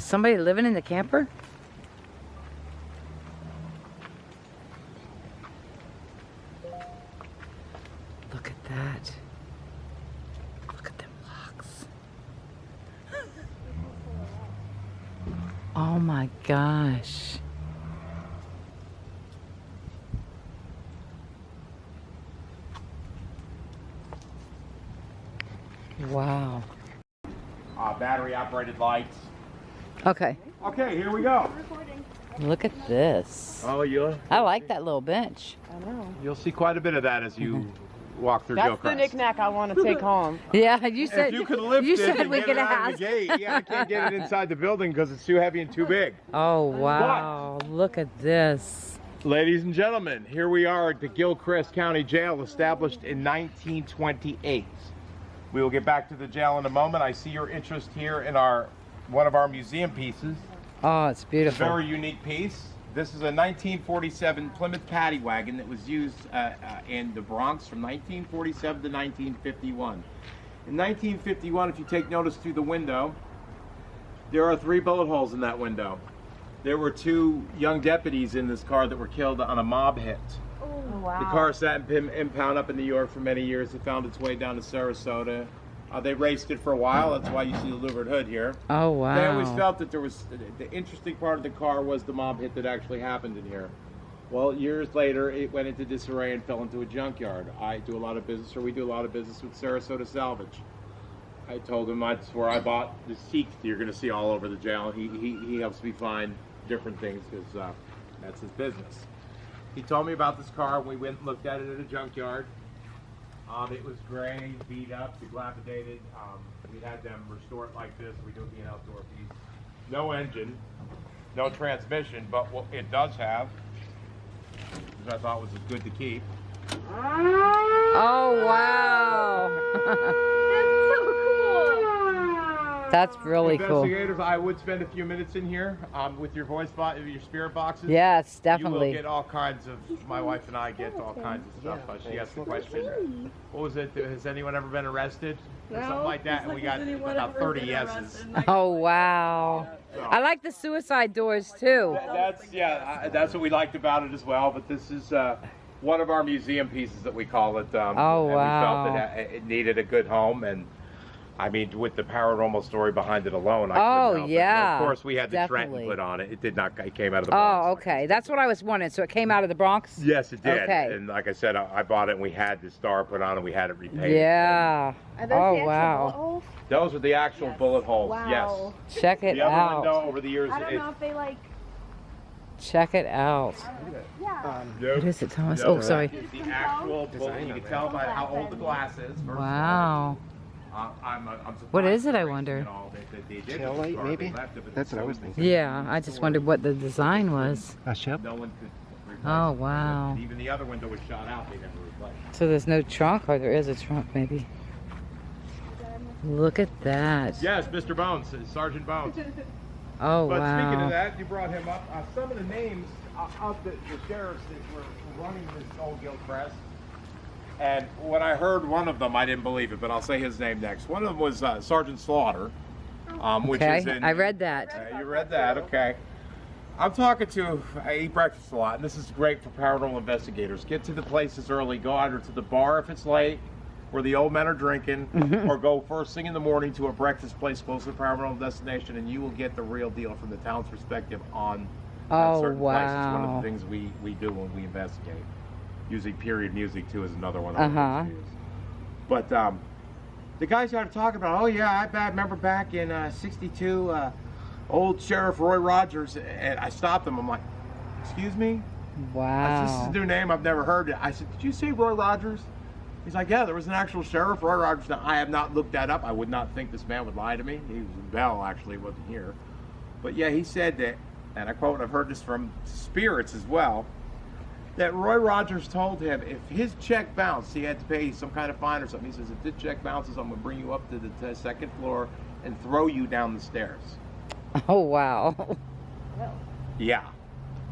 Somebody living in the camper? Look at that. Look at them locks. Oh my gosh. Wow. Battery operated lights. Okay. Okay, here we go. Look at this. Oh, I like that little bench. I know. You'll see quite a bit of that as you walk through That's Gilchrist. the knick-knack I want to take home. Yeah, you said If you could lift you it said and we get could it out of ask. the gate, yeah, I can't get it inside the building because it's too heavy and too big. Oh wow! Look at this. Ladies and gentlemen, here we are at the Gilchrist County Jail, established in 1928. We will get back to the jail in a moment. I see your interest here in one of our museum pieces. Oh, it's beautiful. Very unique piece. This is a 1947 Plymouth paddy wagon that was used in the Bronx from 1947 to 1951. In 1951, if you take notice through the window, there are 3 bullet holes in that window. There were 2 young deputies in this car that were killed on a mob hit. Oh, wow. The car sat in impound up in New York for many years. It found its way down to Sarasota. They raced it for a while. That's why you see the louvered hood here. Oh wow! They always felt that there was the interesting part of the car was the mob hit that actually happened in here. Well, years later, it went into disarray and fell into a junkyard. I do a lot of business, or we do a lot of business with Sarasota Salvage. I told him that's where I bought the seats you're going to see all over the jail. He helps me find different things because that's his business. He told me about this car. We went and looked at it at a junkyard. It was gray, beat up, dilapidated. We had them restore it like this. We do it be an outdoor piece. No engine, no transmission, but what it does have, which I thought was good to keep. Oh wow! That's really cool. Investigators, I would spend a few minutes in here with your voice box, your spirit boxes. Yes, definitely. You will get all kinds of, my wife and I get all kinds of stuff. But she asked the question, what was it, has anyone ever been arrested? Or something like that, and we got about 30 yeses. Oh wow! I like the suicide doors too. That's what we liked about it as well. But this is one of our museum pieces that we call it. Oh and wow! We felt that it needed a good home, and I mean, with the paranormal story behind it alone, I couldn't help it. Yeah, of course, we had the definitely. Trenton put on it. It did not. It came out of the Bronx. Oh, okay. That's what I was wondering. So it came out of the Bronx? Yes, it did. Okay. And like I said, I bought it, and we had the star put on, and we had it repainted. Yeah. Oh wow. Those are the actual bullet holes. Wow. Yes. Check it The other out. window over the years. I don't know if they like. Check it out. Yeah. What is it, Thomas? No, oh, sorry. that is the actual bullet. You can tell by how old the glass is. First Wow. I'm What is it, I wonder? Tail light, maybe? That's what I was thinking. Yeah, I just wondered what the design was. A ship? No one could replace Oh, it. wow. Even the other window was shot out. They never replaced it. So there's no trunk, or there is a trunk, maybe? Look at that. Yes, Mr. Bones, Sergeant Bones. Oh, But wow. speaking of that, you brought him up. Some of the names of the sheriffs that were running this old Gilchrist. And when I heard one of them, I didn't believe it, but I'll say his name next. One of them was Sergeant Slaughter, which Okay, is in... I read that. You read that, okay. I'm talking to, I eat breakfast a lot, and this is great for paranormal investigators. Get to the places early, go either to the bar if it's late, where the old men are drinking, or go first thing in the morning to a breakfast place close to the paranormal destination, and you will get the real deal from the town's perspective on certain places. One of the things we do when we investigate. Using period music too is another one. But the guys started talking about, oh yeah, I remember back in '62, old Sheriff Roy Rogers, and I stopped him. I'm like, excuse me? Wow. This is a new name, I've never heard it. I said, did you say Roy Rogers? He's like, yeah, there was an actual sheriff, Roy Rogers. Now, I have not looked that up. I would not think this man would lie to me. He was in Bell, actually, wasn't here. But yeah, he said that, and I quote, I've heard this from spirits as well, that Roy Rogers told him if his check bounced, he had to pay some kind of fine or something. He says, if this check bounces, I'm going to bring you up to the second floor and throw you down the stairs. Oh, wow. Yeah.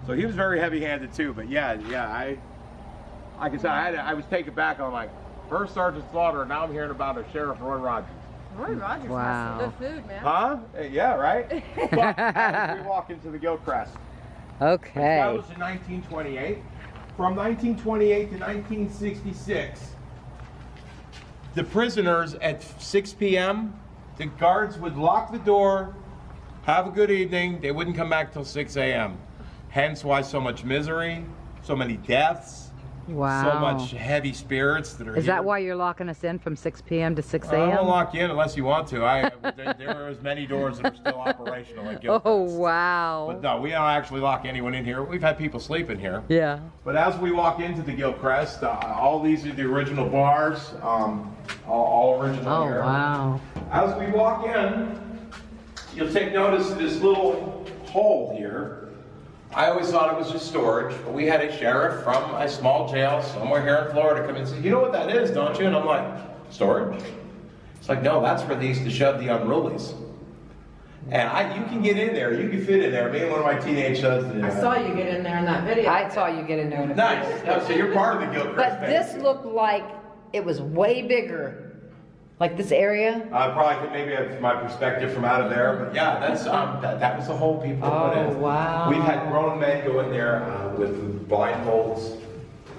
So he was very heavy-handed too, but yeah, like I said, I was taken back. I'm like, first Sergeant Slaughter, and now I'm hearing about a Sheriff Roy Rogers. Roy Rogers Wow. has some good food, man. Huh? Yeah, right? But as we walk into the Gilchrist. Okay. Established in 1928. From 1928 to 1966, the prisoners at 6 p.m., the guards would lock the door, have a good evening, they wouldn't come back till 6 a.m. Hence why so much misery, so many deaths, Wow. so much heavy spirits that are Is here. that why you're locking us in from 6 p.m. to 6 I won't a.m.? lock you in unless you want to. There are as many doors that are still operational at Gilchrist. Oh, wow. But no, we don't actually lock anyone in here. We've had people sleep in here. Yeah. But as we walk into the Gilchrist, all these are the original bars, all original Oh, here. wow. As we walk in, you'll take notice of this little hole here. I always thought it was just storage, but we had a sheriff from a small jail somewhere here in Florida come in and say, "You know what that is, don't you?" And I'm like, "Storage?" It's like, "No, that's where they used to shove the unrulies." And you can get in there, you can fit in there. Me and one of my teenage sons did. I saw you get in there in that video. I saw you get in there in a Nice. Oh, so you're part of the Gilchrist But family. this looked like it was way bigger. Like this area? Probably maybe it's my perspective from out of there, but yeah, that's that was the hole people put in. Oh, wow. We've had grown men go in there with blindfolds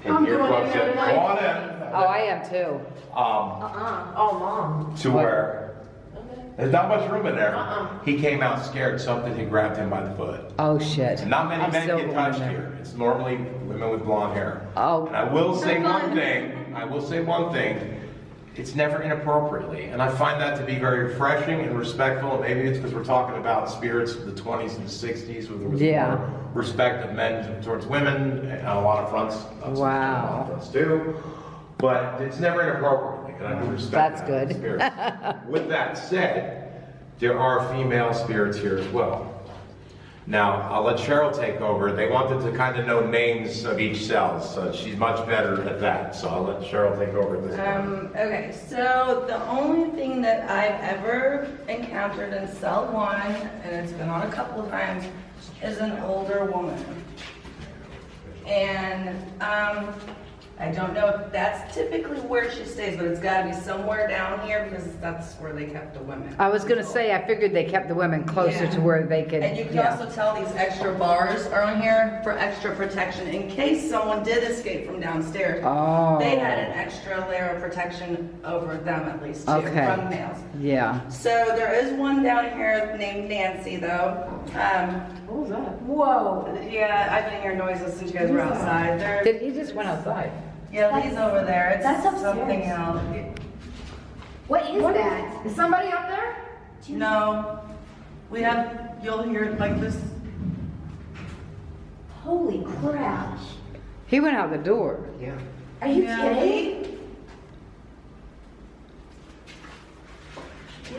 and I'm going earplugs in there in. Go tonight. on in. Oh, I am too. Oh, Mom. To where there's not much room in there. He came out scared. Something had grabbed him by the foot. Oh, shit. And not many I'm men still get going touched in there. here. It's normally women with blonde hair. Oh. And I will say one thing. It's never inappropriately, and I find that to be very refreshing and respectful. And maybe it's because we're talking about spirits of the 20s and the 60s, where there was Yeah. more respect of men towards women on a lot of fronts. On a lot of fronts too. But it's never inappropriately, and I do respect That's that in good. spirits. With that said, there are female spirits here as well. Now, I'll let Cheryl take over. They wanted to kind of know names of each cell, so she's much better at that. So I'll let Cheryl take over this one. Okay, so the only thing that I've ever encountered in cell 1, and it's been on a couple of times, is an older woman. And I don't know if that's typically where she stays, but it's gotta be somewhere down here because that's where they kept the women. I was gonna say, I figured they kept the women closer Yeah. to where they could. And you can yeah. also tell these extra bars are on here for extra protection in case someone did escape from downstairs. Oh. They had an extra layer of protection over them at least too, Okay. from males. Yeah. So there is one down here named Nancy though. What was that? Whoa. Yeah, I've been hearing noises since you guys were outside. He just went outside. Yeah, Lee's over there. It's That's upstairs. something else. What is that? Is somebody up there? No. You'll hear it like this. Holy crap. He went out the door. Yeah. Are you Yeah, kidding?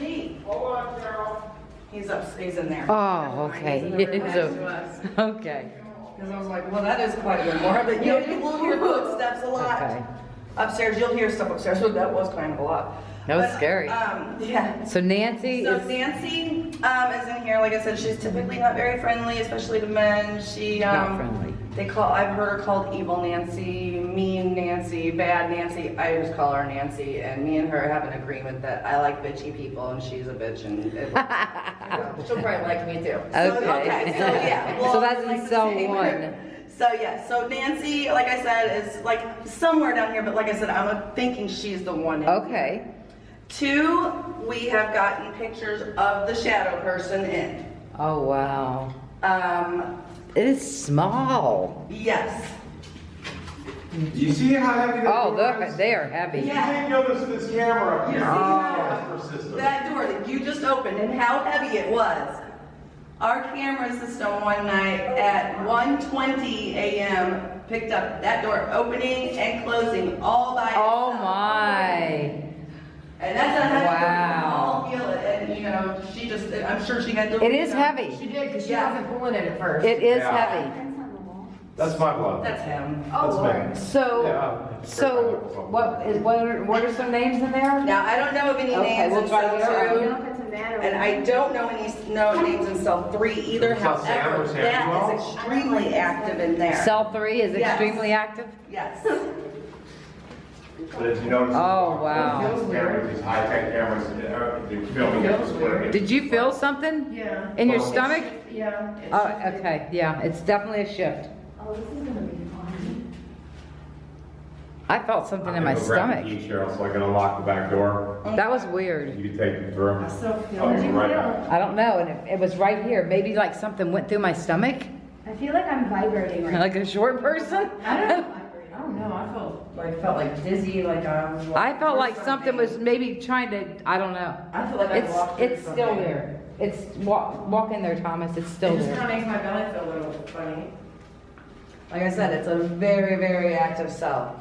Lee. Hold on, Cheryl. He's in there. Oh, okay. He's in the room next So- to us. Okay. Because I was like, well, that is quite a bit more. But you will hear footsteps a lot. Okay. Upstairs, you'll hear stuff upstairs. So that was kind of a lot. That was But, scary. Yeah. So Nancy So is. Nancy is in here. Like I said, she's typically not very friendly, especially to men. She Not friendly. I've heard her called evil Nancy, mean Nancy, bad Nancy. I just call her Nancy, and me and her have an agreement that I like bitchy people, and she's a bitch, and she'll probably like me too. Okay. So yeah. So well, that's in like the cell same. 1. So yeah, so Nancy, like I said, is like somewhere down here, but like I said, I'm thinking she's the one. In Okay. 2, we have gotten pictures of the shadow person in. Oh, wow. It is small. Yes. You see how heavy that Oh, door is? they are heavy. You Yeah. take notice of this camera up You here. see Oh. Persistent. that door that you just opened and how heavy it was. Our camera system one night at 1:20 a.m. picked up that door opening and closing all by itself. Oh, my. And that's a heavy door. Wow. We all feel it, and you know, she just, I'm sure she had to. It is heavy. She did, because she Yeah. wasn't pulling it at first. It is Yeah. heavy. That's on the wall. That's my blood. That's him. That's me. So, Yeah. what are some names in there? Now, I don't know of any Okay, names we'll in try to cell get her. I don't 2, know if it's a matter of. and I don't know any names in cell 3 either. Cell Sam However, or that Samuel? is extremely active in there. Cell 3 is Yes. extremely active? Yes. But as you notice, Oh, wow. these high-tech cameras, the filming it was working. Did you feel something Yeah. in your stomach? Yeah. Oh, okay, yeah, it's definitely a shift. Oh, this is gonna be fun. I felt something in my stomach. Cheryl, so I gotta lock the back door. That was weird. You can take me through. I still feel Oh, it. you're right. I don't know, and it was right here. Maybe like something went through my stomach, I feel like I'm vibrating right now. like a short person. I don't know. I felt like dizzy, like I was. I felt like something was maybe trying to, I don't know. I feel like I walked through It's still something. there. It's, walk in there, Thomas, it's still It just there. kind of makes my belly feel a little funny. Like I said, it's a very, very active cell.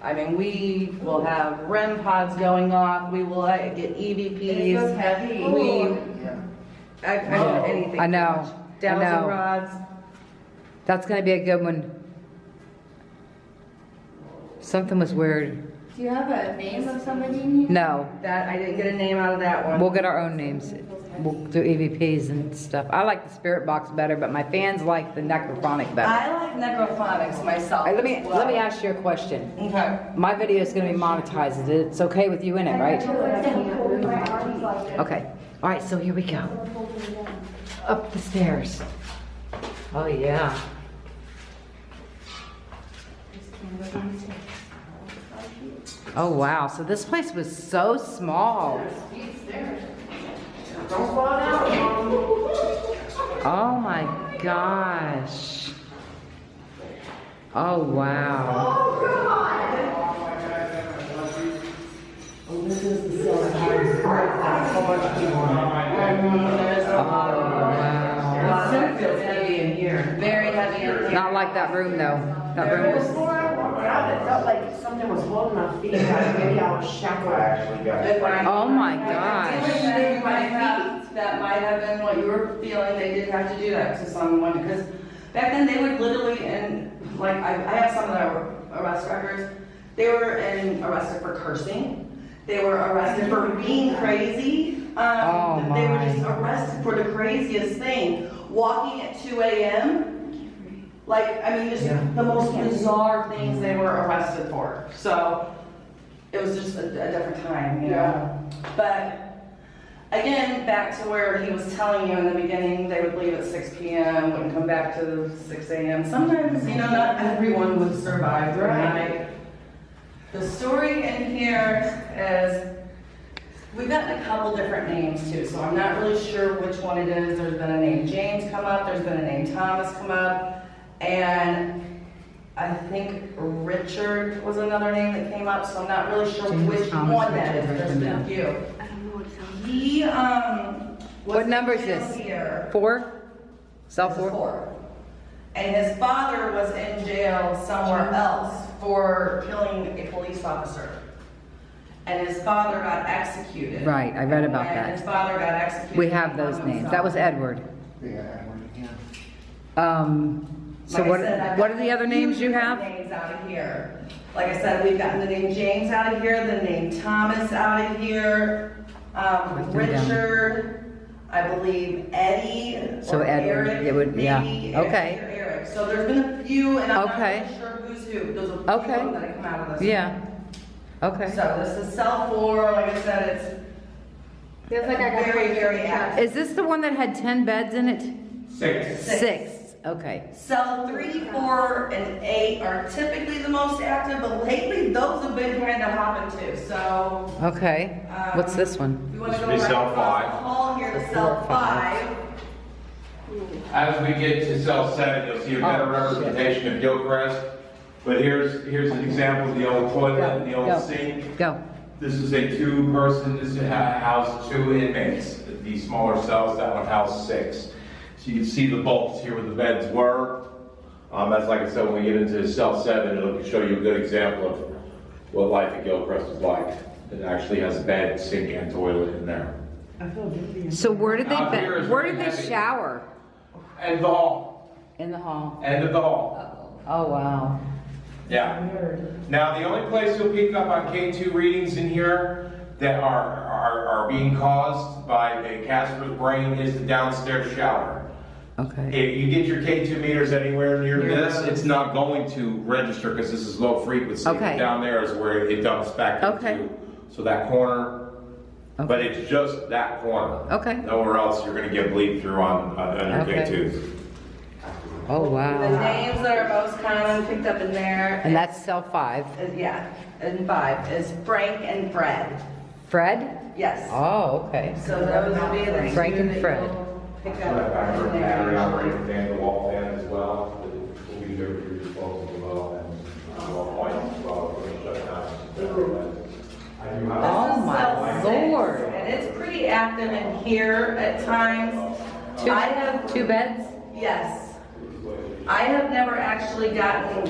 I mean, we will have REM pods going off. We will get EVPs. It's so heavy. Anything. I know, I Dowsing know. rods. That's gonna be a good one. Something was weird. Do you have a name of somebody in here? No, That, I didn't get a name out of that one. we'll get our own names. We'll do EVPs and stuff. I like the spirit box better, but my fans like the necrophonic better. I like necrophonics myself. All right, let as well. me ask you a question. Okay. My video is gonna be monetized. It's okay with you in it, right? Okay. All right, so here we go. Up the stairs. Oh, yeah. Oh, wow. So this place was so small. Don't fall down, Mom. Oh, my gosh. Oh, wow. This is the cell that has a whole bunch of people in it. Oh, wow. It feels heavy in here. Very heavy in here. Not like that room, though. That room was... Before I walked out, it felt like something was holding my feet. Maybe I was shackled. Oh, my gosh. That might have been what you were feeling. They did have to do that to someone because back then they would literally, and like I have some of their arrest records. They were arrested for cursing. They were arrested for being crazy. Oh, They were my. just arrested for the craziest thing. Walking at 2 a.m. Like, I mean, just the most bizarre things they were arrested for. So it was just a different time, you know. But again, back to where he was telling you in the beginning, they would leave at 6 p.m., wouldn't come back to 6 a.m. Sometimes, you know, not everyone would survive the night. The story in here is, we've gotten a couple different names too, so I'm not really sure which one it is. There's been a name James come up, there's been a name Thomas come up, and I think Richard was another name that came up, so I'm not really sure James, which Thomas, one that is. Richard, There's been a Richard. few. I don't know what sounds. He, was What number is in jail this? here. 4? Cell This is 4? 4. And his father was in jail somewhere else for killing a police officer. And his father got executed. Right, I read about And that. his father got executed. We have those names. That was Edward. So Like I what, said, I've what are gotten the other a names few you have? different Names out of here. Like I said, we've gotten the name James out of here, the name Thomas out of here, them down. Richard, I believe Eddie. So or Edward, Eric, it would- yeah. maybe, Okay. Eddie or Eric. So there's been a few, and I'm Okay. not really sure who's who. There's a few Okay. of them that have come out of this. Yeah. Okay. So this is cell 4, like I said, Feels like I got very, very active. Is this the one that had 10 beds in it? 6. 6. Okay. Cell 3, 4, and 8 are typically the most active, but lately those have been kind of hopping too. So Okay. What's this one? we want to This go would be right cell across 5. the hall here to cell 5. As we get to cell 7, you'll see a better representation of Gilchrist. But here's an example of the old toilet and the old Go. sink. Go. This is a 2-person, this housed 2 inmates. These smaller cells, that one housed 6. So you can see the bulks here where the beds were. That's like I said, when we get into cell 7, it'll show you a good example of what life at Gilchrist is like. It actually has a bed, sink, and toilet in there. So where did Out here is where very did they heavy. shower? And the hall, In the hall. end of the hall. Oh, wow. Yeah. Now, the only place you'll pick up on K2 readings in here that are being caused by a Casper's brain is the downstairs shower. Okay. If you get your K2 meters anywhere near this, it's not going to register because this is low frequency. Okay. Down there is where it dumps back Okay. into. So that corner, Okay. but it's just that corner. Okay. Nowhere else you're going to get bleed through on your Okay. K2s. Oh, The wow. names that are most common picked up in there. And that's cell 5. Yeah, and 5 is Frank and Fred. Fred? Yes. Oh, okay. So those would be the Frank two and that Fred. you'll pick So that up factor in battery there. operated fan, the wall fan as well. We'll be there for your disposal as well. And wall point as well. We're going to shut down. I do have. Oh, my This is cell Lord. 6, and it's pretty active in here at times. I have, Two beds? yes. I have never actually gotten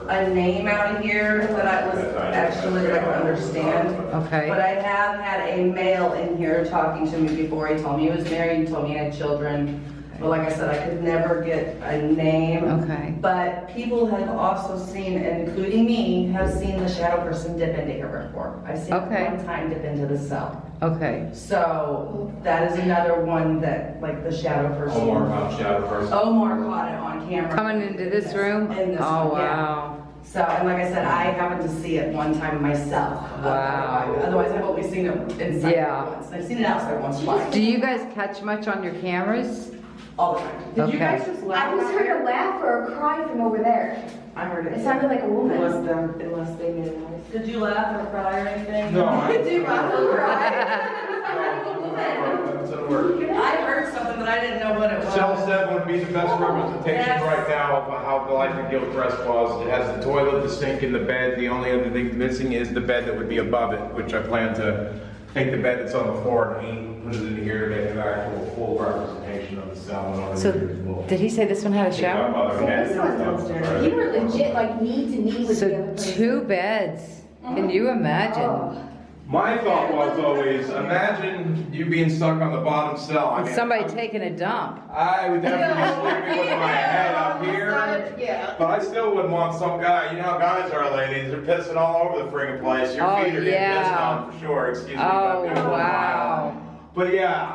a name out of here that I was actually that I could understand. Okay. But I have had a male in here talking to me before. He told me he was married, he told me he had children. But like I said, I could never get a name. Okay. But people have also seen, including me, have seen the shadow person dip into here before. I've seen Okay. it one time dip into the cell. Okay. So that is another one that, like the shadow person. Omar shadow person. Omar caught it on camera. Coming into this room? In this Oh, one, yeah. wow. So, and like I said, I happened to see it one time myself. Wow. Otherwise, I've only seen it inside Yeah. once. I've seen it outside once twice. Do you guys catch much on your cameras? All the time. Did you Okay. guys just laugh? I just heard a laugh or a cry from over there. I heard it. It sounded like a woman. Unless they made a noise. Did you laugh or cry or anything? No, I- Did you laugh or cry? That's a word. I heard something, but I didn't know what it was. Cell 7 would be the best representation Yes. right now of how the life of Gilchrist was. It has the toilet, the sink, and the bed. The only other thing missing is the bed that would be above it, which I plan to take the bed that's on the floor and put it in here to get an actual full representation of the cell. And all the So, meters will did he say this one had a pick up shower? other beds. You were legit like knee to knee with the other So, person. 2 beds. Can you imagine? My thought was always, imagine you being stuck on the bottom cell. I And mean, somebody taking a dump. I would definitely be sleeping with my head up here. Yeah. But I still wouldn't want some guy, you know how guys are, ladies, they're pissing all over the friggin' place. Your Oh, feet are getting yeah. pissed on for sure, excuse me. Oh, but they're wow. But yeah,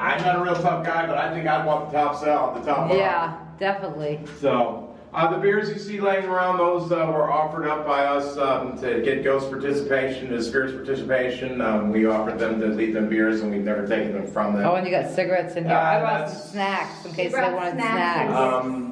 I'm not a real tough guy, but I think I'd want the top cell, the top bar. Yeah, definitely. So, the beers you see laying around, those were offered up by us to get ghost participation, spirits participation. We offered them to lead them beers, and we've never taken them from them. Oh, and you got cigarettes in here. I brought some that's- snacks in case You they brought wanted snacks. snacks.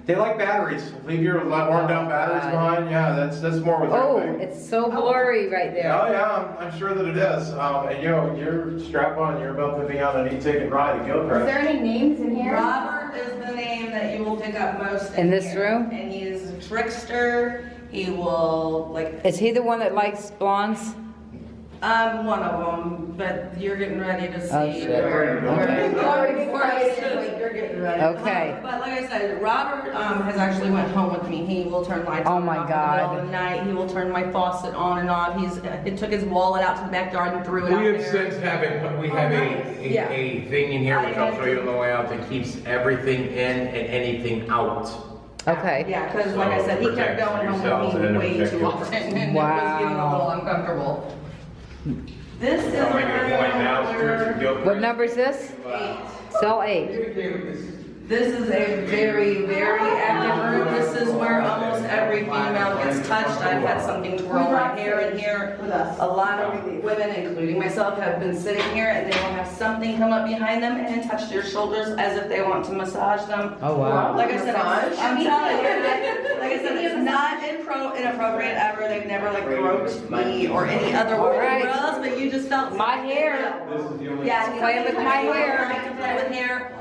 They like batteries. Leave your worn down Oh, batteries God. behind. Yeah, that's more with Oh, everything. it's so blurry right Oh there. yeah, I'm sure that it is. And you're strap on. You're about to be on an e-ticket ride at Is Gilchrist. there any names in here? Robert is the name that you will pick up most In this here. room? And he is a trickster. He will, like, Is he the one that likes blondes? one of them, but you're getting ready to see. Oh, shit. where- Okay. Already excited. You're getting ready. Okay. But like I said, Robert has actually went home with me. He will turn lights Oh on my and off in the middle God. of the night. He will turn my faucet on and off. He took his wallet out to the backyard and threw it out We have there. since we have Yeah. a thing in here which I'll show you on the way out that keeps everything in and anything out. Okay. Yeah, because like I said, he kept Protect going yourselves home with and me way protect too your- often, and it was Wow. getting a little uncomfortable. This is I'll make it a point now. where Gilchrist. What number is this? 8. Cell 8. This is a very, very active room. This is where almost every female gets touched. I've had something twirl my hair in here. With us. A lot of women, including myself, have been sitting here and they will have something come up behind them and touch their shoulders as if they want to massage them. Oh, wow. Like I said, Massage? I'm telling you, like I said, it's not inappropriate ever. They've never like groped me or any other All right. girls, but you just felt My hair. This is the only. yeah, Play with my hair. I can play with hair.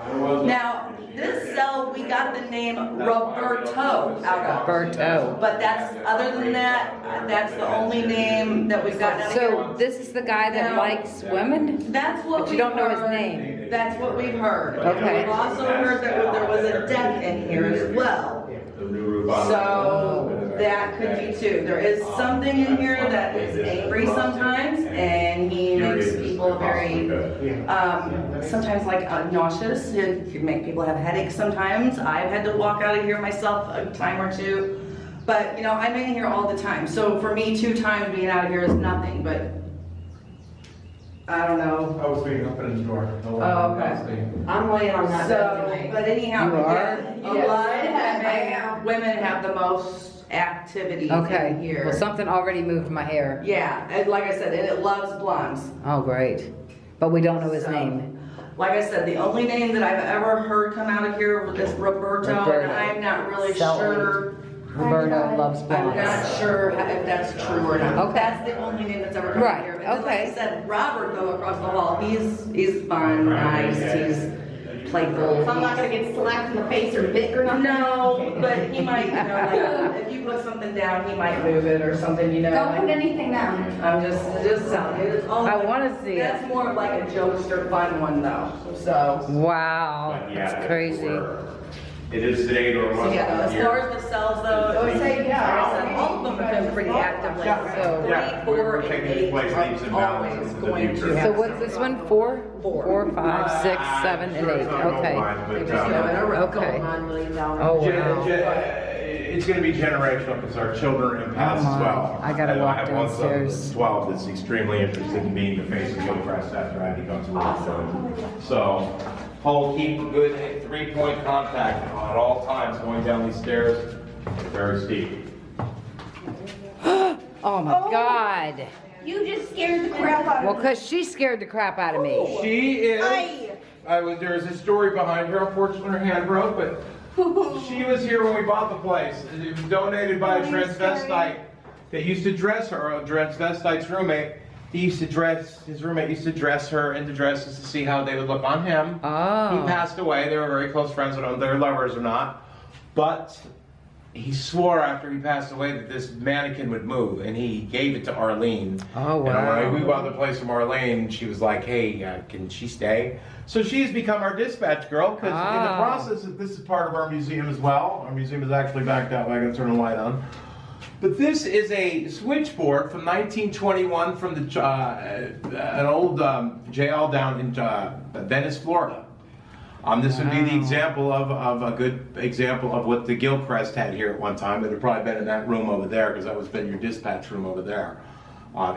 Now, this cell, we got the name Roberto out of. Berto. But that's, other than that, that's the only name that we've gotten out of here. So this is the guy that No. likes women? That's what But you we've don't know his heard. name. That's what we've heard. Okay. We've also heard that there was a death in here as well. The new roof on. So that could be too. There is something in here that is angry sometimes, and he makes people very, sometimes like nauseous. It can make people have headaches sometimes. I've had to walk out of here myself a time or two. But, you know, I'm in here all the time. So for me, 2 times being out of here is nothing, but I don't know. I was being open the door. Oh, okay. I'm laying on that bed So, tonight. but anyhow, You are? a lot of women have the most activity in Okay, here. well, something already moved my hair. Yeah, and like I said, and it loves blondes. Oh, great. But we don't know his So, name. Like I said, the only name that I've ever heard come out of here is Roberto, Roberto. and I'm not really Sully. sure. Roberto loves I'm blondes. not sure if that's true or not. Okay. That's the only name that's ever come Right, out here. And then, like okay. I said, Robert though across the hall, he's fun, nice, he's playful. If I'm not gonna get slapped in the face or bit or nothing. No, but he might, like, if you put something down, he might move it or something, Don't put anything down. I'm just telling you. It's all I like- wanna see it. That's more of like a jokester fun one though, so. Wow, But yeah, that's crazy. It is today or So was yeah, as far as the cells though, I would say, yeah, like I said, all of them have been pretty active lately. So Yeah, 3, 4, we're and taking 8 place leaps and are bounds always into the going future. to So have what's this one? 4? 4, 5, 6, 7, and 8. Okay. They just go in a row. Okay. $1 million. Oh, wow. It's going to be generational because our children are in paths Oh, as my. well. I gotta walk have one son downstairs. that's 12 that's extremely interested in being the face of Gilchrist after I become awesome. So, keep a good 3-point contact at all times going down these stairs. They're very steep. Oh my God. You just scared the crap out of me. Well, cause she scared the crap out of me. She is. There's a story behind her. Unfortunately, her hand broke, but she was here when we bought the place. It was donated by a transvestite that used to dress her. A transvestite's roommate. His roommate used to dress her into dresses to see how they would look on him. Oh. He passed away. They were very close friends. I don't know if they're lovers or not, but he swore after he passed away that this mannequin would move, and he gave it to Arlene. Oh, And wow. when we bought the place from Arlene, she was like, hey, can she stay? So she's become our dispatch girl, because in the Ah. process, this is part of our museum as well. Our museum is actually backed out. I can turn the light on. But this is a switchboard from 1921 from the an old jail down in Venice, Florida. This would be the Wow. example of a good example of what the Gilchrist had here at one time. It would have probably been in that room over there, because that was been your dispatch room over there,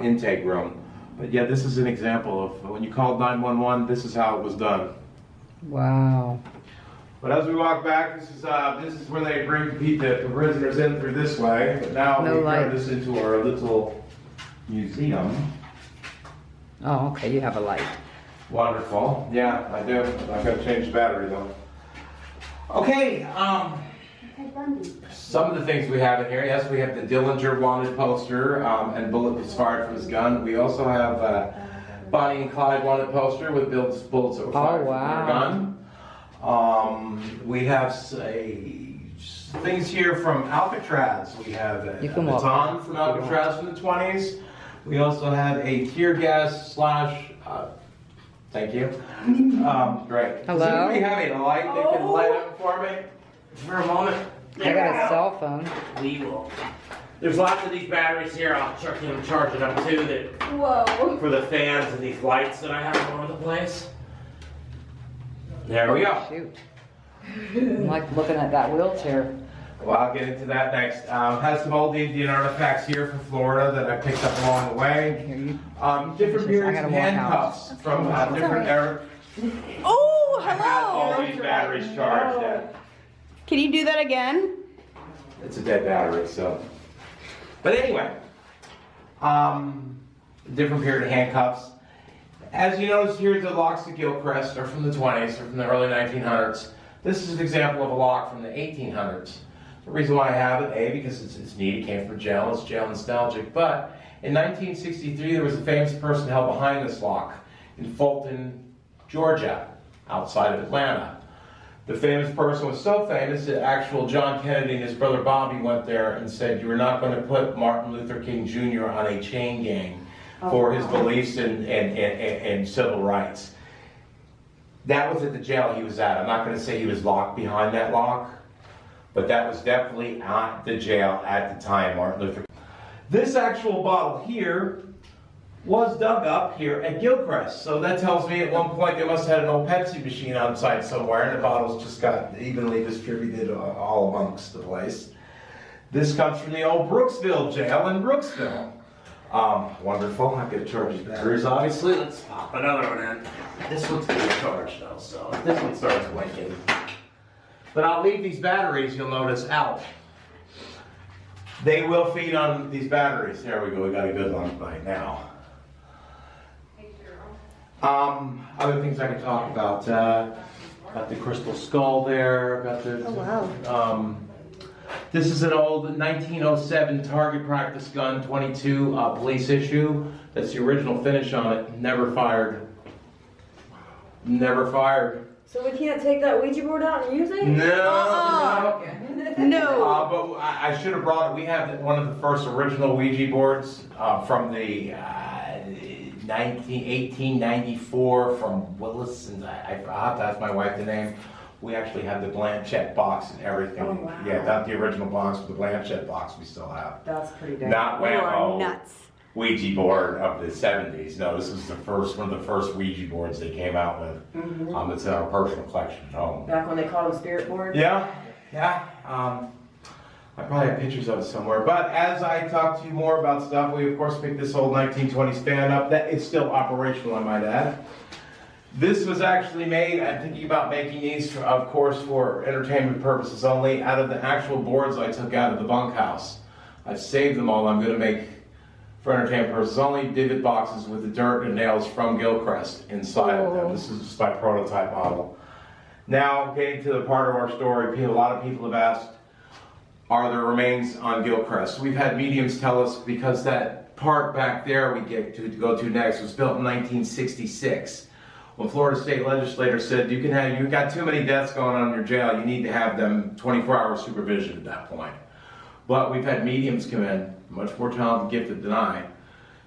intake room. But yeah, this is an example of when you called 911. This is how it was done. Wow. But as we walk back, this is where they bring the prisoners in through this way. But now No we light. turn this into our little museum. Oh, okay, you have a light. Wonderful. Yeah, I do. I've got to change the battery though. Okay. Some of the things we have in here. Yes, we have the Dillinger wanted poster and bullet was fired from his gun. We also have Bonnie and Clyde wanted poster with bullets that were fired from wow. their gun. We have things here from Alcatraz. We have a You can walk. baton from Alcatraz from the 20s. We also have a tear gas slash. Thank you. Great. Hello? Does anybody have a light that can light up for me? For a moment, I got a cell phone. we will. There's lots of these batteries here. I'll charge it up too. That Whoa. for the fans and these lights that I have all over the place. There we go. Shoot. I'm like looking at that wheelchair. Well, I'll get into that next. Has some old Indian artifacts here from Florida that I picked up along the way. Here, you. Different I periods gotta of walk out. handcuffs from different eras. Oh, I had all hello. these batteries charged. Yeah. Can you do that again? It's a dead battery, so. But anyway, different period of handcuffs. As you notice here, the locks of Gilchrist are from the 20s, or from the early 1900s. This is an example of a lock from the 1800s. The reason why I have it, A, because it's neat, it came from jail, it's jail nostalgic, but in 1963 there was a famous person held behind this lock in Fulton, Georgia, outside of Atlanta. The famous person was so famous that actual John Kennedy and his brother Bobby went there and said, you are not going to put Martin Luther King Jr. on a chain gang for his beliefs in civil rights. That was at the jail he was at. I'm not going to say he was locked behind that lock, but that was definitely at the jail at the time, Martin Luther King. This actual bottle here was dug up here at Gilchrist. So that tells me at one point they must have had an old Pepsi machine outside somewhere and the bottles just got evenly distributed all amongst the place. This comes from the old Brooksville jail in Brooksville. Wonderful. I could charge these batteries, obviously. Let's pop another one in. This one's gonna be charged though, so if this one starts blinking. But I'll leave these batteries, you'll notice, out. They will feed on these batteries. There we go, we got a good one right now. Other things I can talk about. Got the crystal skull there. Got the. Oh wow. This is an old 1907 target practice gun, 22 police issue. That's the original finish on it. Never fired. Never fired. So we can't take that Ouija board out and use it? No. No. But I should have brought it. We have one of the first original Ouija boards from the 1894 from Willis, and I have to ask my wife the name. We actually have the Blanchette box and everything. Oh, wow. Yeah, not the original box, but the Blanchette box we still have. That's pretty dang. Not You are Whammo nuts. Ouija board of the 70s. No, this was one of the first Ouija boards they came out with. It's in our personal collection at home. Back when they called them spirit boards? Yeah. I probably have pictures of it somewhere. But as I talk to you more about stuff, we of course picked this old 1920 stand up. That is still operational, I might add. This was actually made, I'm thinking about making these, of course, for entertainment purposes only, out of the actual boards I took out of the bunkhouse. I've saved them all. I'm going to make, for entertainment purposes only, divot boxes with the dirt and nails from Gilchrist inside of them. This is just my prototype model. Now, getting to the part of our story, a lot of people have asked, are there remains on Gilchrist? We've had mediums tell us, because that part back there we get to go to next was built in 1966. When Florida State legislators said, you've got too many deaths going on in your jail, you need to have them 24-hour supervision at that point. But we've had mediums come in, much more talented, gifted than I,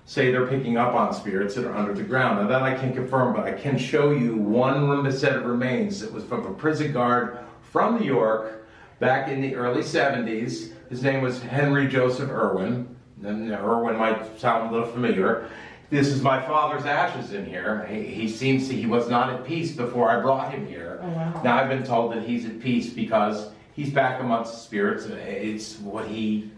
say they're picking up on spirits that are under the ground. Now that I can confirm, but I can show you one set of remains that was from a prison guard from New York back in the early 70s. His name was Henry Joseph Irwin. And Irwin might sound a little familiar. This is my father's ashes in here. He was not at peace before I brought him here. Oh, wow. Now I've been told that he's at peace because he's back amongst the spirits. It's what he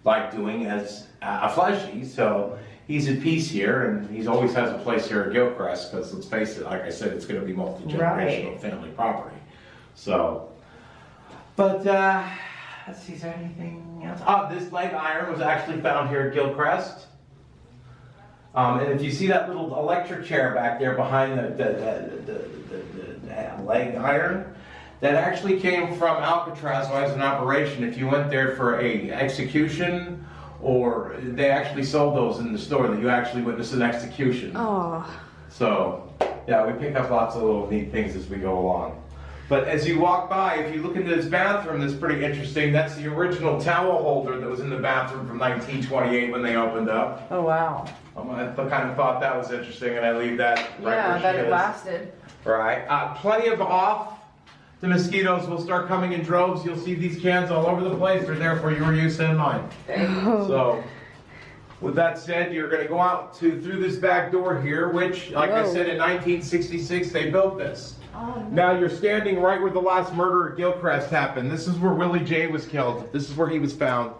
liked doing as a fleshy. So he's at peace here, and he always has a place here at Gilchrist because, let's face it, like I said, it's going to be multi-generational family property. So, but let's see, is there anything else? This leg iron was actually found here at Gilchrist. And if you see that little electric chair back there behind the leg iron, that actually came from Alcatraz while I was in operation. If you went there for a execution, or they actually sold those in the store, that you actually witnessed an execution. Oh. So, yeah, we pick up lots of little neat things as we go along. But as you walk by, if you look into this bathroom, that's pretty interesting. That's the original towel holder that was in the bathroom from 1928 when they opened up. Oh wow. I kind of thought that was interesting, and I leave that right Yeah, where she that it is. lasted. Right. Plenty of off. The mosquitoes will start coming in droves. You'll see these cans all over the place. They're there for your use and mine. So, with that said, you're going to go out through this back door here, which, like I said, in 1966 they built this. Now you're standing right where the last murder at Gilchrist happened. This is where Willie J was killed. This is where he was found.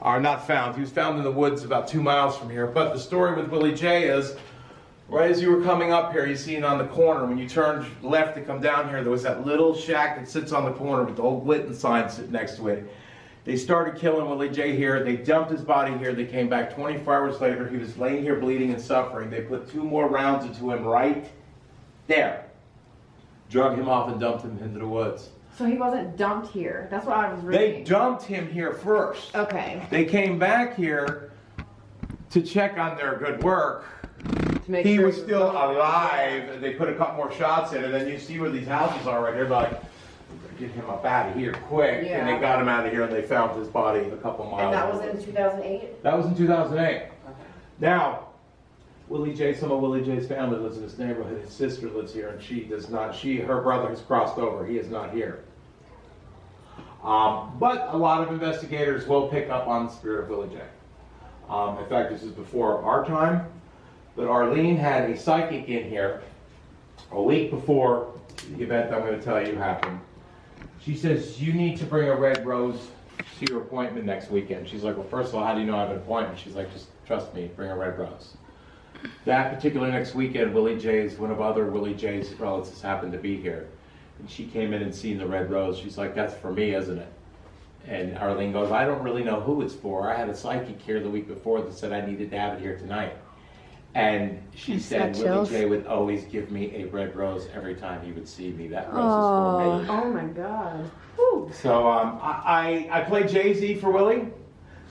Or not found. He was found in the woods about 2 miles from here. But the story with Willie J is, right as you were coming up here, you see it on the corner. When you turned left to come down here, there was that little shack that sits on the corner with the old Glitton sign sitting next to it. They started killing Willie J here. They dumped his body here. They came back 24 hours later. He was laying here bleeding and suffering. They put 2 more rounds into him right there. Drug him off and dumped him into the woods. So he wasn't dumped here. That's what I was reading. They dumped him here first. Okay. They came back here to check on their good work. To make He sure was still alive. They put a couple more shots in, and then you see where these houses are right here. Like, get him up out of here quick. Yeah. And they got him out of here, and they found his body a couple miles. And that was in 2008? That was in 2008. Okay. Now, Willie J, some of Willie J's family lives in this neighborhood. His sister lives here, and she does not. Her brother has crossed over. He is not here. But a lot of investigators will pick up on the spirit of Willie J. In fact, this is before our time, but Arlene had a psychic in here a week before the event I'm going to tell you happened. She says, you need to bring a red rose see your appointment next weekend. She's like, well, first of all, how do you know I have an appointment? She's like, just trust me, bring a red rose. That particular next weekend, one of other Willie J's relatives happened to be here. And she came in and seen the red rose. She's like, that's for me, isn't it? And Arlene goes, I don't really know who it's for. I had a psychic here the week before that said I needed to have it here tonight. And she said Willie J would always give me a red rose every time he would see me. That rose is for me. Oh my God. So I play Jay-Z for Willie.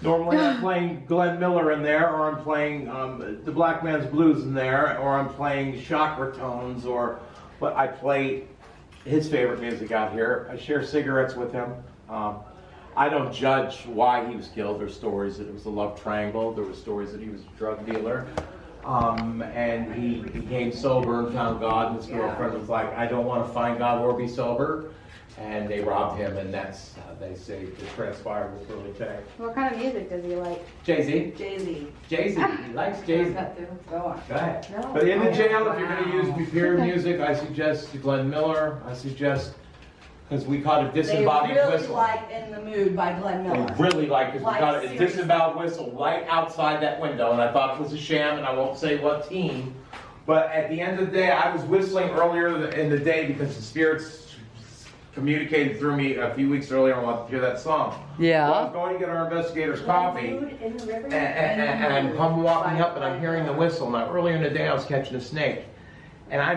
Normally I'm playing Glenn Miller in there, or I'm playing the Black Man's Blues in there, or I'm playing chakra tones, but I play his favorite music out here. I share cigarettes with him. I don't judge why he was killed. There's stories that it was a love triangle. There were stories that he was a drug dealer. And he became sober and found God, and his girlfriend was like, I don't want to find God or be sober. And they robbed him, and that's, they say, it transpired with Willie J. What kind of music does he like? Jay-Z? Jay-Z. Jay-Z. He likes Jay-Z. Go on. Go ahead. No. But in the jail, if you're going to use pure music, I suggest Glenn Miller. I suggest, because we caught a disembodied really whistle. like In the Mood by Glenn Miller. They really like, because we Like, caught a seriously. disemboweled whistle right outside that window, and I thought it was a sham, and I won't say what team. But at the end of the day, I was whistling earlier in the day because the spirits communicated through me a few weeks earlier. I wanted to hear that song. Yeah. Well, I was going to get our investigators coffee, and I'm walking up, and I'm hearing the whistle. Now, earlier in the day, I was catching a snake, and I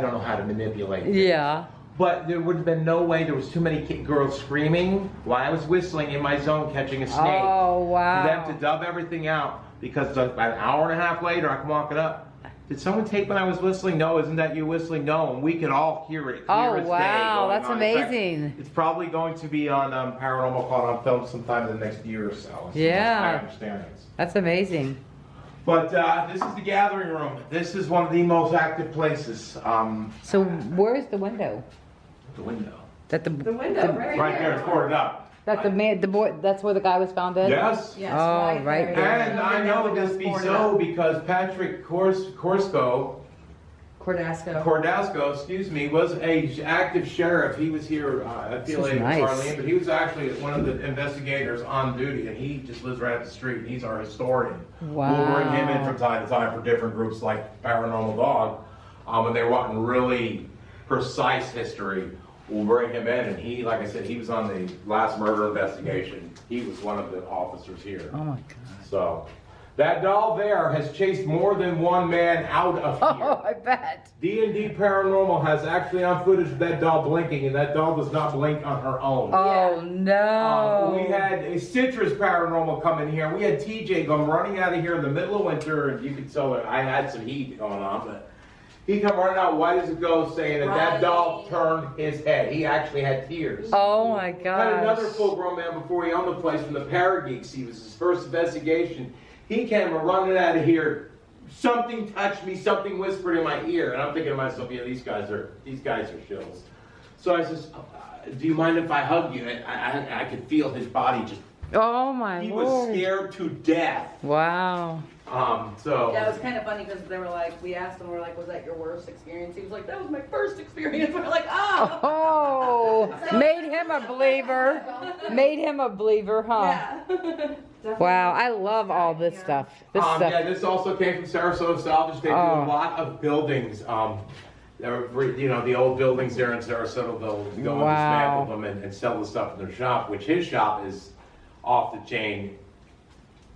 don't know how to manipulate it. Yeah. But there would have been no way. There was too many girls screaming while I was whistling in my zone catching a snake. Oh, wow. For them to dub everything out, because about an hour and a half later, I come walking up. Did someone take when I was whistling? No, isn't that you whistling? No, and we could all hear it. Oh, wow, that's amazing. It's probably going to be on Paranormal, caught on film sometime in the next year or so. Yeah. My understanding. That's amazing. But this is the gathering room. This is one of the most active places. So where's the window? The window. That the window, Right there, it's boarded up. that the man, the boy, that's where the guy was found dead? Yes. Yes, Oh, right there. And I know this be so because Patrick Cordasco, excuse me, was a active sheriff. He was here affiliated with nice. Arlene, but he was actually one of the investigators on duty, and he just lives right up the street. And he's our historian. Wow. We'll bring him in from time to time for different groups like Paranormal Dog, when they're wanting really precise history. We'll bring him in, and he, like I said, he was on the last murder investigation. He was one of the officers here. Oh my God. So, that doll there has chased more than one man out of here. Oh, I bet. D&D Paranormal has actually on footage of that doll blinking, and that doll does not blink on her own. Oh no. We had a Citrus Paranormal come in here. We had TJ come running out of here in the middle of winter, and you could tell that I had some heat going on, but he come running out white as a ghost saying that that doll turned his head. He actually had tears. Oh my Had gosh. another full-grown man before he owned the place from the Parageeks. He was his first investigation. He came running out of here. Something touched me. Something whispered in my ear, and I'm thinking to myself, yeah, these guys are shills. So I says, do you mind if I hug you? And I could feel his body just. Oh my He Lord. was scared to death. Wow. So. Yeah, it was kind of funny because they were like, we asked him, we're like, was that your worst experience? He was like, that was my first experience. We're like, ah! Oh, made him a believer. Made him a believer, huh? Yeah. Wow, I love all this stuff. This stuff. Yeah, this also came from Sarasota Salvage. They do a lot of buildings. The old buildings there in Sarasota, they'll go and dismantle them and sell the stuff in their shop, which his shop is off the chain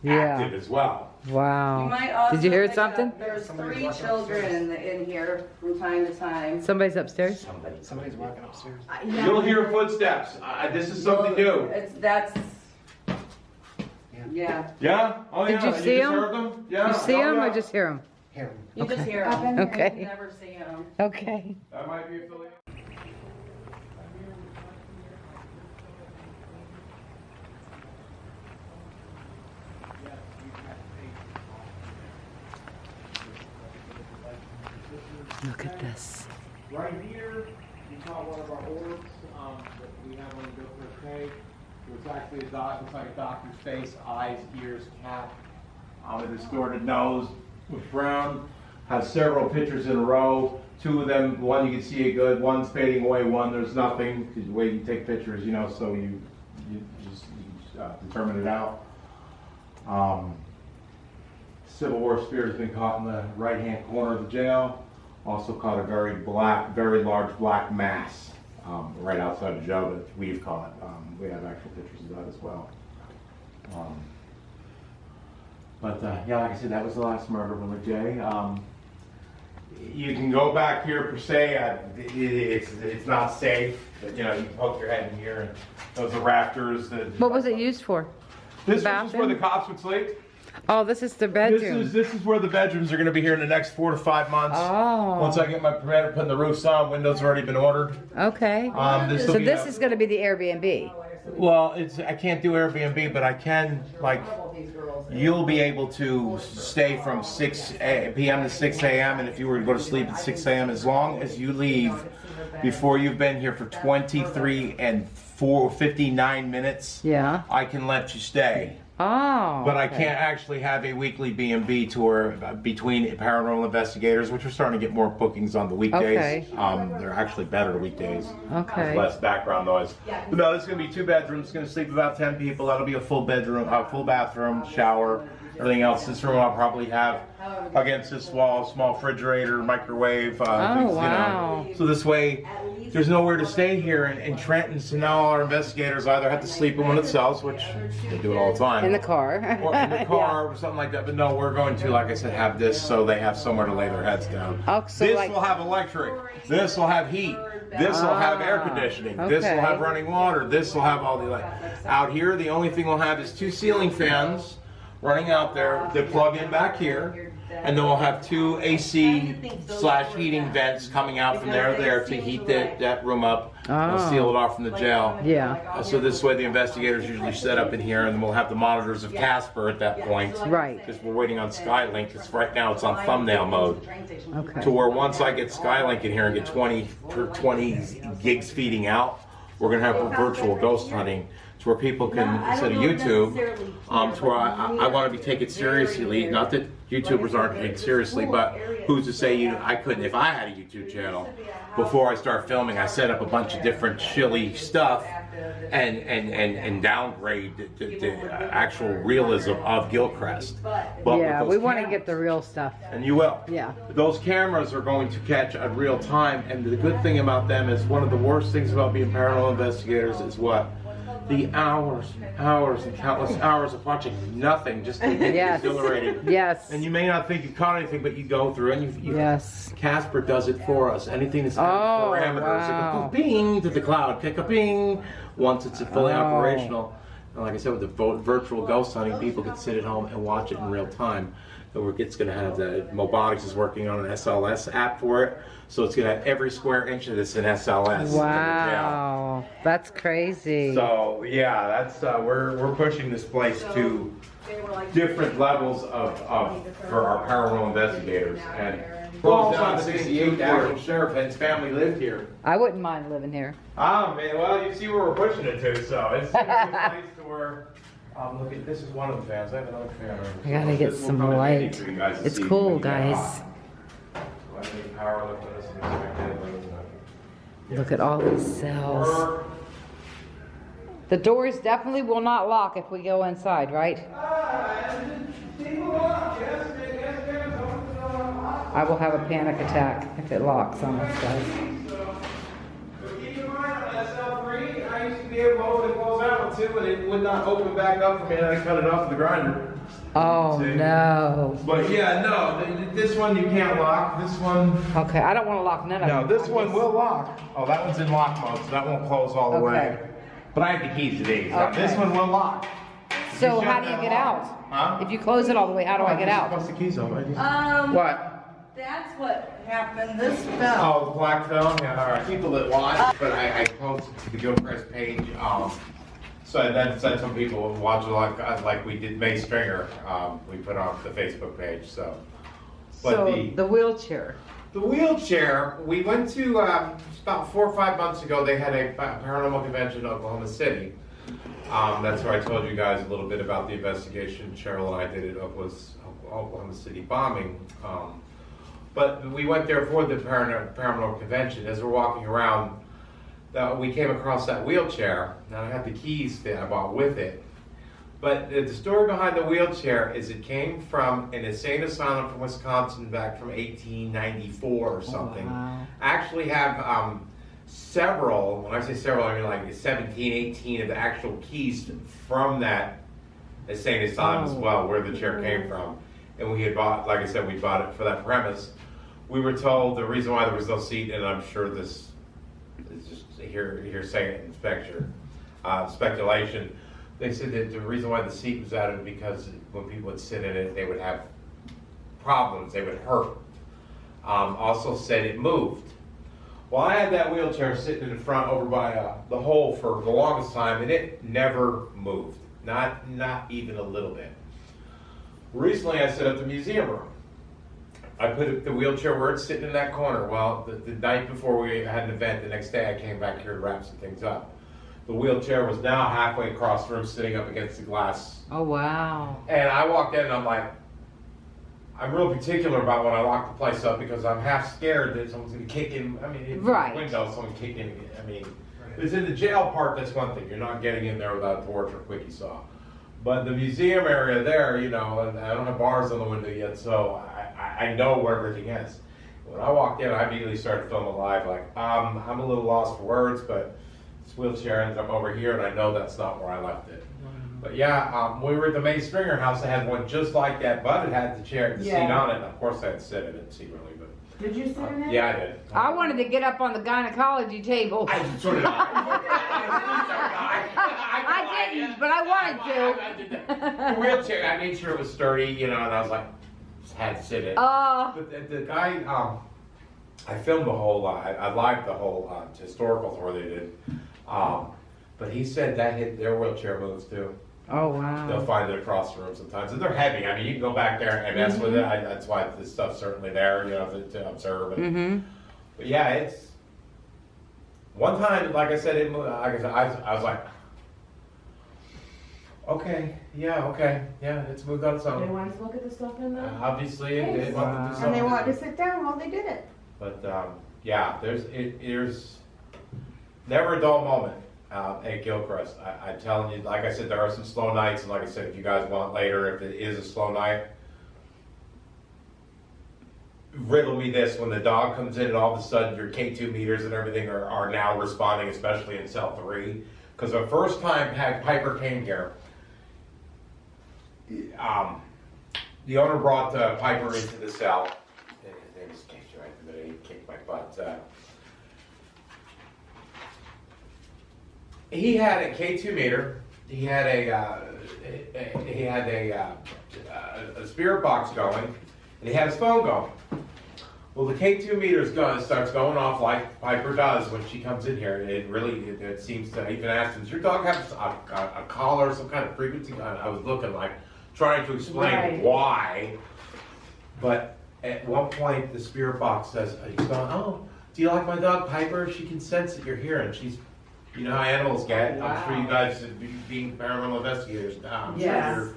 active as well. Wow. You might also Did you hear pick something? up- There's 3 children in here from time to time. Somebody's upstairs? Somebody's walking upstairs. You'll hear footsteps. This is something new. Yeah. Yeah? Oh, Did yeah. you see just 'em? heard them? Yeah. You see Oh, him yeah. or just hear him? Here. You just hear them. Okay. You never see them. Okay. That might be affiliated. Look at this. Right here, you saw one of our orbs that we have on the Gilchrist page. It's actually a dot, looks like a doctor's face, eyes, ears, cap. A distorted nose with brown. Has several pictures in a row. 2 of them, one you can see it good, one's fading away, one there's nothing. Because the way you take pictures, so you determine it out. Civil War spear has been caught in the right-hand corner of the jail. Also caught a very large black mass right outside the jail that we've caught. We have actual pictures of that as well. Yeah, like I said, that was the last murder of Miller J. You can go back here per se. It's not safe, but you know you can poke your head in here, and those are rafters. What was it used for? This was where the cops would sleep. Oh, this is the bedroom. This is where the bedrooms are going to be here in the next 4 to 5 months. Oh. Once I get my permit of putting the roofs on, windows have already been ordered. Okay. This So this is going to be the Airbnb. Well, I can't do Airbnb, but I can, like, you'll be able to stay from 6 p.m. to 6 a.m. and if you were to go to sleep at 6 a.m., as long as you leave before you've been here for 23 and 59 minutes, Yeah. I can let you stay. Oh. But I okay. can't actually have a weekly B&B tour between paranormal investigators, which are starting to get more bookings on the weekdays. Okay. They're actually better weekdays. Okay. There's less background noise. But no, this is going to be 2 bedrooms. It's going to sleep about 10 people. That'll be a full bedroom, full bathroom, shower, everything else. This room I'll probably have against this wall, small refrigerator, microwave. Things, wow. you know. So this way, there's nowhere to stay here in Trenton, so now all our investigators either have to sleep in one of the cells, which they do it all the time. In the car. Or in the car or something like that. But no, we're going to, like I said, have this so they have somewhere to lay their heads down. Oh, so this like- will have electric. This will have heat. This will have air conditioning. This will okay. have running water. This will have all the out here. The only thing we'll have is 2 ceiling fans running out there that plug in back here. And then we'll have 2 AC/heating vents coming out from there to heat that room up and seal it off from the jail. Yeah. So this way the investigators usually set up in here, and then we'll have the monitors of Casper at that point. Right. Because we're waiting on Skylink, because right now it's on thumbnail mode. Okay. To where once I get Skylink in here and get 20 gigs feeding out, we're going to have a virtual ghost hunting to where people can, instead of YouTube, to where I want to be taken seriously. Not that YouTubers aren't taken seriously, but who's to say I couldn't, if I had a YouTube channel, before I start filming, I set up a bunch of different chilly stuff and downgrade the actual realism of Gilchrist. But Yeah, we want to get the real stuff. and you will. Yeah. Those cameras are going to catch at real time, and the good thing about them is one of the worst things about being paranormal investigators is what? The hours and countless hours of watching nothing, just to get Yes. exhilarating. Yes. And you may not think you caught anything, but you go through and you Yes. Casper does it for us. Anything that's Oh, parameters, wow. it goes ping to the cloud, pick a ping once it's fully operational. And like I said, with the virtual ghost hunting, people can sit at home and watch it in real time. And it's going to have Mobotics is working on an SLS app for it, so it's going to have every square inch of this in SLS. Wow. That's crazy. So yeah, that's we're pushing this place to different levels for our paranormal investigators. And well, John 68, the actual sheriff and his family lived here. I wouldn't mind living here. Oh man, well you see where we're pushing it to, so it's a good place to where. Look at this is one of the fans. I have another fan. I gotta get This will some come in handy light. for you guys to It's see cool, when you get guys. hot. So I need power lift this and expect Look at all these cells. The doors definitely will not lock if we go inside, right? I will have a panic attack if it locks on us, guys. Keep in mind on SL3, I used to be able to open and close that one too, but it would not open back up for me, and I cut it off with the grinder. Oh, See? no. But yeah, no, this one you can't lock. This one, Okay, I don't want to lock none of no, them. this one will lock. Oh, that one's in lock mode, so that won't close all the way. But I have the keys to these. Now, this Okay. one will lock. So You how shut do you that get off. out? Huh? If you close it all the way, how do I get out? Bust the keys off. What? That's what happened, this fell. Oh, the black film? Yeah, all right. People that watch, but I posted to the Gilchrist page. So then said some people watch it like we did May Stringer. We put on the Facebook page. So, but So the wheelchair. the wheelchair, we went to about 4 or 5 months ago. They had a paranormal convention in Oklahoma City. That's where I told you guys a little bit about the investigation CHERYL and I did at Oklahoma City bombing. But we went there for the paranormal convention. As we're walking around, we came across that wheelchair. Now I had the keys that I bought with it. But the story behind the wheelchair is it came from an insane asylum from Wisconsin back from 1894 or something. wow. Actually have several, when I say several, I mean like 17, 18 of the actual keys from that insane asylum as well, where the chair came from. And we had bought, like I said, we bought it for that premise. We were told the reason why there was no seat, and I'm sure this is just hearsay and speculation. They said that the reason why the seat was added because when people would sit in it, they would have problems, they would hurt. Also said it moved. Well, I had that wheelchair sitting in the front over by the hole for the longest time, and it never moved, not even a little bit. Recently, I set up the museum room. I put the wheelchair where it's sitting in that corner. Well, the night before we had an event, the next day I came back here to wrap some things up. The wheelchair was now halfway across the room, sitting up against the glass. Oh, wow. And I walked in and I'm like, I'm real particular about when I lock the place up because I'm half scared that someone's going to kick in. I mean, if Right. the window, someone kicked in. I mean, it's in the jail part, that's one thing. You're not getting in there without a torch or quickie saw. But the museum area there, you know, and I don't have bars on the window yet, so I know where everything is. When I walked in, I immediately started filming live, like, I'm a little lost for words, but this wheelchair ends up over here, and I know that's not where I left it. But yeah, we were at the May Stringer house. I had one just like that, but it had the seat on it. And of course, I had to sit in it, secretly. But Did you sit in it? yeah, I did. I wanted to get up on the gynecology table. So did I. I didn't, but I wanted to. I did that. The wheelchair, I made sure it was sturdy, you know, and I was like, just had to sit in it. Oh, But the guy, I filmed the whole, I lived the whole historical tour they did. But he said that their wheelchair moves too. oh, They'll wow. find it across the room sometimes, and they're heavy. I mean, you can go back there and mess with it. That's why this stuff's certainly there, you know, to observe. And, Mm-hmm. But yeah, it's one time, like I said, it moved. Like I said, I was like, okay, yeah, it's moved on its They own. wanted to look at the stuff in there? Obviously, it wanted to do Wow. something. And they wanted to sit down while they did it. But yeah, there's never a dull moment at Gilchrist. I'm telling you, like I said, there are some slow nights, and like I said, if you guys want later, if it is a slow night, riddle me this: when the dog comes in, and all of a sudden your K2 meters and everything are now responding, especially in cell 3. Because the first time Piper came here, the owner brought Piper into the cell. They just kicked you right in the middle. He kicked my butt. He had a K2 meter. He had a spirit box going, and he had his phone going. Well, the K2 meter starts going off like Piper does when she comes in here. It seems to even ask him, does your dog have a collar, some kind of frequency? I was looking like, trying to explain Right. why. But at one point, the spirit box says, he's going, oh, do you like my dog Piper? She can sense that you're here, and she's, you know how animals get. I'm sure you guys, being paranormal investigators, I'm Yes. sure you're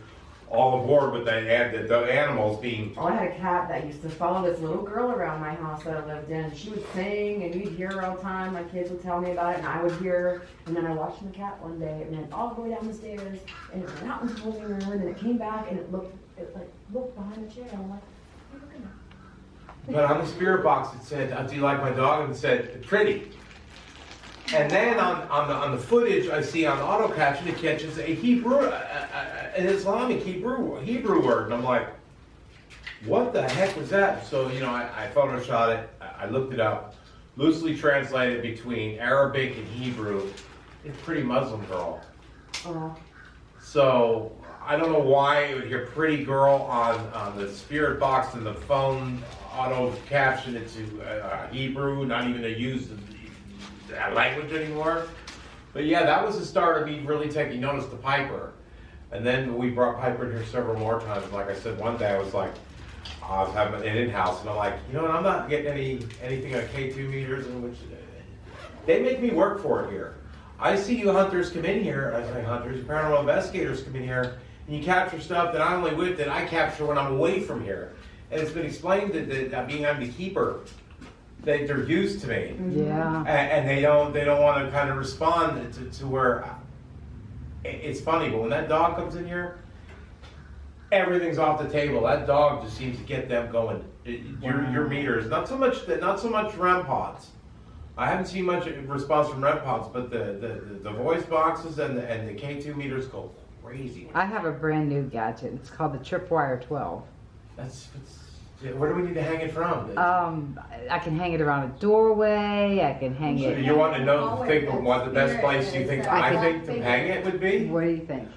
all aboard with the animals being. Oh, I had a cat that used to follow this little girl around my house that I lived in. She would sing, and you'd hear her all the time. My kids would tell me about it, and I would hear her. And then I watched the cat one day, and then all the way down the stairs, and it went out into the living room, and then it came back, and it looked behind the chair. And I'm like, what are you looking at? But on the spirit box it said, do you like my dog? And it said, pretty. And then on the footage I see on auto caption, it catches a Hebrew, an Islamic Hebrew word. And I'm like, what the heck was that? So, you know, I photoshopped it, I looked it up, loosely translated between Arabic and Hebrew. It's pretty Muslim girl. So I don't know why it would hear pretty girl on the spirit box and the phone auto caption it to Hebrew, not even to use that language anymore. But yeah, that was the start of me really taking notice to Piper. And then we brought Piper in here several more times. Like I said, one day I was like, I was having an in-house, and I'm like, you know what, I'm not getting anything on K2 meters, in which they make me work for it here. I see you hunters come in here, I say hunters, paranormal investigators come in here, and you capture stuff that not only with that I capture when I'm away from here. And it's been explained that being I'm the keeper, they're used to me. Yeah. And they don't want to kind of respond to where It's funny, but when that dog comes in here, everything's off the table. That dog just seems to get them going. Your meters, not so much REM pods. I haven't seen much response from REM pods, but the voice boxes and the K2 meters go crazy. I have a brand new gadget. It's called the Tripwire 12. Where do we need to hang it from? I can hang it around a doorway. I can hang it. You want to think of what the best place you think I think to hang it would be? What do you think?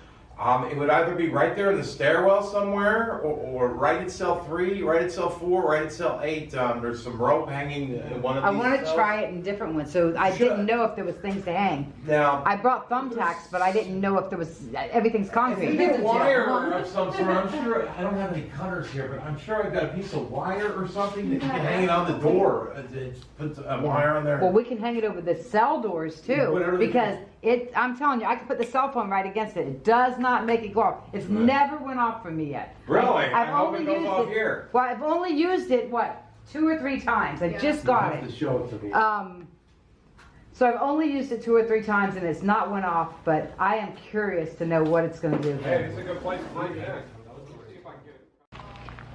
It would either be right there in the stairwell somewhere, or right at cell 3, right at cell 4, right at cell 8. There's some rope hanging in one of these. I want to cells. try it in different ones, so I didn't know if there was things to hang. Now, I brought thumbtacks, but I didn't know if there was, everything's if concrete. you get wire of some sort, I'm sure, I don't have any cutters here, but I'm sure I've got a piece of wire or something that you can hang it on the door. Put a wire on there. Well, we can hang it over the cell doors too, Whatever they because I'm telling you, I can put the cell phone right against it. It does not make it go off. It's never went off for me yet. Really? I've I hope only it goes used off it. here. Well, I've only used it, what, 2 or 3 times. I just got it. show it to me. So I've only used it 2 or 3 times and it's not went off, but I am curious to know what it's going to do. Hey, it's a good place to break in.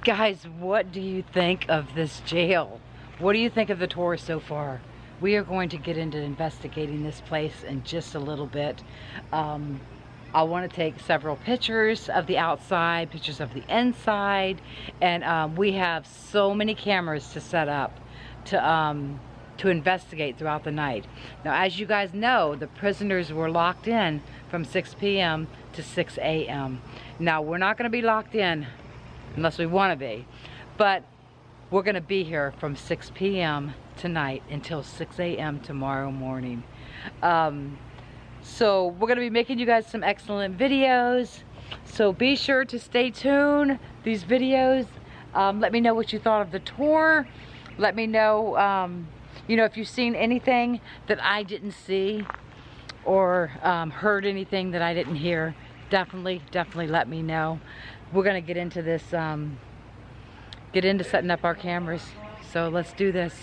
Guys, what do you think of this jail? What do you think of the tour so far? We are going to get into investigating this place in just a little bit. I want to take several pictures of the outside, pictures of the inside, and we have so many cameras to set up to investigate throughout the night. Now, as you guys know, the prisoners were locked in from 6 p.m. to 6 a.m. Now, we're not going to be locked in unless we want to be, but we're going to be here from 6 p.m. tonight until 6 a.m. tomorrow morning. So we're going to be making you guys some excellent videos, so be sure to stay tuned. These videos, let me know what you thought of the tour. Let me know, you know, if you've seen anything that I didn't see, or heard anything that I didn't hear. Definitely let me know. We're going to get into this, get into setting up our cameras. So let's do this.